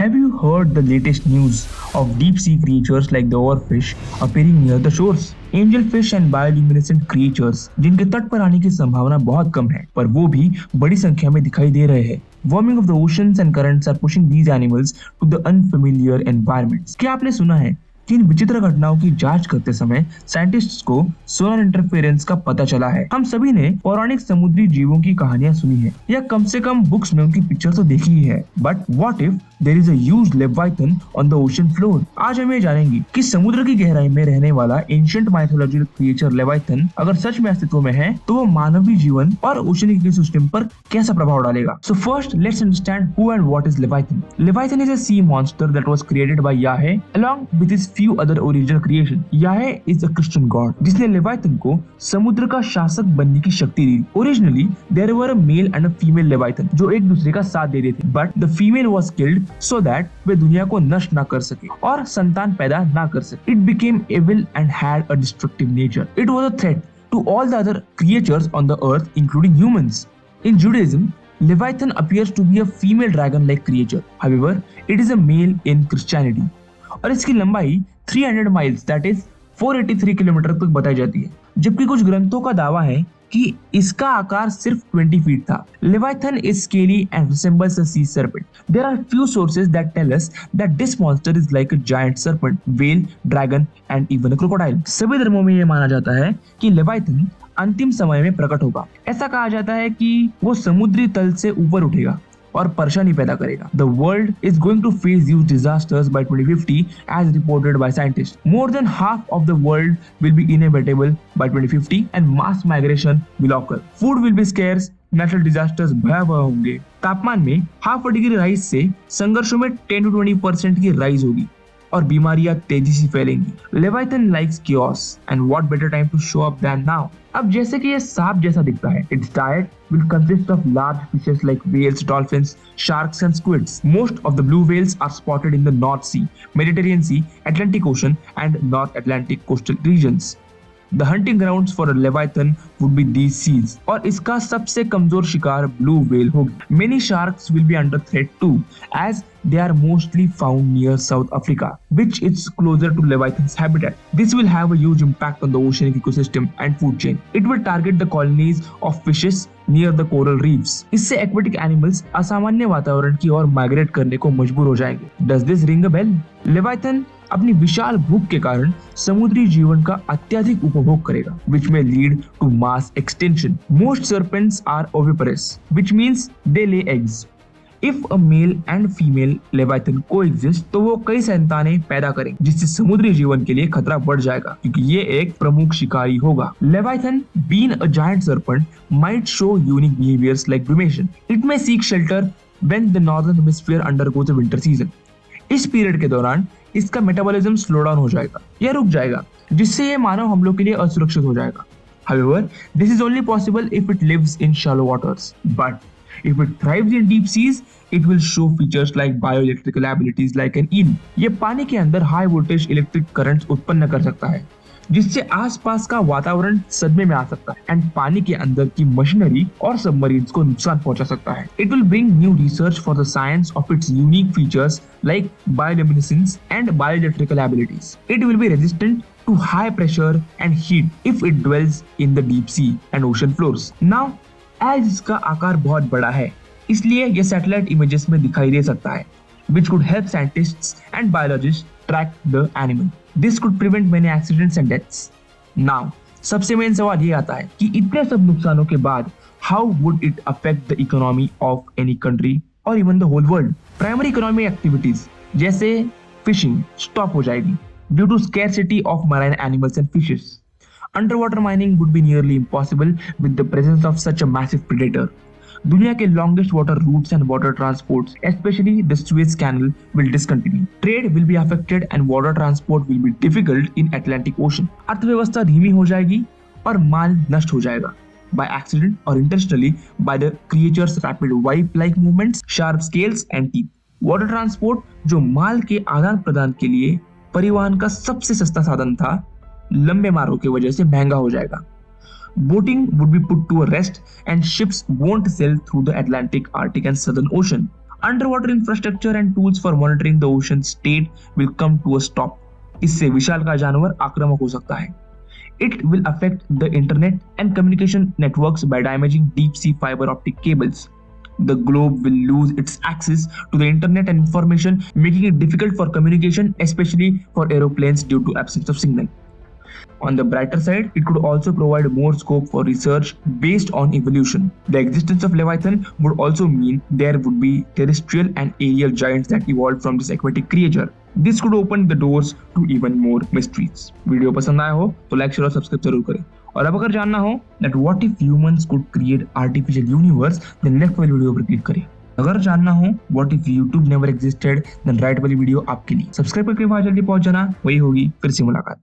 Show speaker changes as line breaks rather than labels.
Have you heard the latest news of deep sea creatures like the overfish appearing near the shores? Angel fish and bioluminescent creatures जिनके तट पर आने की संभावना बहुत कम है, पर वो भी बड़ी संख्या में दिखाई दे रहे हैं। Warming of the oceans and currents are pushing these animals to the unfamiliar environments. क्या आपने सुना है कि इन विचित्र घटनाओं की जांच करते समय साइंटिस्ट्स को सोलर इंटरफेरेंस का पता चला है। हम सभी ने पौराणिक समुद्री जीवों की कहानियां सुनी है या कम से कम बुक्स में उनकी पिक्चर तो देखी ही है, but what if there is a huge leviathan on the ocean floor. आज हम ये जानेंगे कि समुद्र की गहराई में रहने वाला एंशिएंट माइथोलॉजिकल क्रिएचर लेविथन अगर सच में अस्तित्व में है तो वो मानवीय जीवन और ओशनिक इकोसिस्टम पर कैसा प्रभाव डालेगा। So first let's understand who and what is leviathan. Leviathan is a sea monster that was created by Yahweh along with his few other original creation. Yahweh is a Christian god जिसने लेविथन को समुद्र का शासक बनने की शक्ति दी। Originally there were a male and a female लेविथन जो एक दूसरे का साथ दे रहे थे, but the female was killed so that वे दुनिया को नष्ट ना कर सके और संतान पैदा ना कर सके। It became evil and had a destructive nature. It was a threat to all the other creatures on the earth including humans. In Judaism, Leviathan appears to be a female dragon-like creature. However, it is a male in Christianity. और इसकी लंबाई 300 miles that is 483 kilometre तक बताई जाती है, जबकि कुछ ग्रंथों का दावा है कि इसका आकार सिर्फ 20 फीट था। Leviathan is scaly and resembles a sea serpent. There are few sources that tell us that this monster is like a giant serpent, whale, dragon and even a crocodile. सभी धर्मों में यह माना जाता है कि Leviathan अंतिम समय में प्रकट होगा। ऐसा कहा जाता है कि वो समुद्री तल से ऊपर उठेगा और परेशानी पैदा करेगा। The world is going to face huge disasters by 2050 as reported by scientists. More than half of the world will be inhabitable by 2050 and mass migration will occur. Food will be scarce, natural disasters भयावह होंगे। तापमान में half degree rise से संघर्षों में 10 to 20% की rise होगी और बीमारियां तेजी से फैलेंगी। Leviathan likes chaos and what better time to show up than now. अब जैसे कि ये सांप जैसा दिखता है, its diet will consist of large fishes like whales, dolphins, sharks and squids. Most of the blue whales are spotted in the North Sea, Mediterranean Sea, Atlantic Ocean and North Atlantic coastal regions. The hunting grounds for a leviathan would be these seas. और इसका सबसे कमजोर शिकार blue whale होगी। Many sharks will be under threat too, as they are mostly found near South Africa, which is closer to leviathan's habitat. This will have a huge impact on the oceanic ecosystem and food chain. It will target the colonies of fishes near the coral reefs. इससे aquatic animals असामान्य वातावरण की ओर migrate करने को मजबूर हो जाएंगे। Does this ring a bell? Leviathan अपनी विशाल भूख के कारण समुद्री जीवन का अत्यधिक उपभोग करेगा, which may lead to mass extinction. Most serpents are oviparous, which means they lay eggs. If a male and female leviathan coexist, तो वो कई संतानें पैदा करेंगे, जिससे समुद्री जीवन के लिए खतरा बढ़ जाएगा, क्योंकि ये एक प्रमुख शिकारी होगा। Leviathan, being a giant serpent, might show unique behaviors like brumation. It may seek shelter when the northern hemisphere undergoes a winter season. इस पीरियड के दौरान इसका मेटाबॉलिज्म स्लो डाउन हो जाएगा या रुक जाएगा, जिससे ये मानव हमलों के लिए असुरक्षित हो जाएगा। However, this is only possible if it lives in shallow waters. But if it thrives in deep seas, it will show features like bioelectrical abilities like an eel. ये पानी के अंदर हाई वोल्टेज इलेक्ट्रिक करंट्स उत्पन्न कर सकता है, जिससे आसपास का वातावरण सदमे में आ सकता है एंड पानी के अंदर की मशीनरी और सबमरीन्स को नुकसान पहुंचा सकता है। It will bring new research for the science of its unique features like bioluminescence and bioelectrical abilities. It will be resistant to high pressure and heat if it dwells in the deep sea and ocean floors. Now, as इसका आकार बहुत बड़ा है, इसलिए ये satellite images में दिखाई दे सकता है, which could help scientists and biologists track the animal. This could prevent many accidents and deaths. Now, सबसे मेन सवाल ये आता है कि इतने सब नुकसानों के बाद how would it affect the economy of any country or even the whole world? Primary economic activities जैसे fishing stop हो जाएगी due to scarcity of marine animals and fishes. Underwater mining would be nearly impossible with the presence of such a massive predator. दुनिया के longest water routes and water transports, specially the Suez canal, will discontinue. Trade will be affected and water transport will be difficult in Atlantic ocean. अर्थव्यवस्था धीमी हो जाएगी और माल नष्ट हो जाएगा by accident or intentionally by the creature's rapid wipe-like movements, sharp scales and teeth. Water transport, जो माल के आदान प्रदान के लिए परिवहन का सबसे सस्ता साधन था, लंबे मार्गों की वजह से महंगा हो जाएगा. Boating would be put to a rest and ships won't sail through the Atlantic, Arctic and Southern Ocean. Underwater infrastructure and tools for monitoring the ocean state will come to a stop. इससे विशालकाय जानवर आक्रामक हो सकता है. It will affect the internet and communication networks by damaging deep sea fiber optic cables. The globe will lose its access to the internet and information, making it difficult for communication, especially for aeroplanes due to absence of signal. On the brighter side, it could also provide more scope for research based on evolution. The existence of Leviathan would also mean there would be terrestrial and aerial giants that evolved from this aquatic creature. This could open the doors to even more mysteries. Video पसंद आया हो तो like share और subscribe जरूर करें. और अब अगर जानना हो that what if humans could create artificial universe, then left वाली वीडियो पर क्लिक करें. अगर जानना हो what if YouTube never existed, then right वाली वीडियो आपके लिए. सब्सक्राइब करके वहां जल्दी पहुंच जाना. वही होगी फिर से मुलाकात.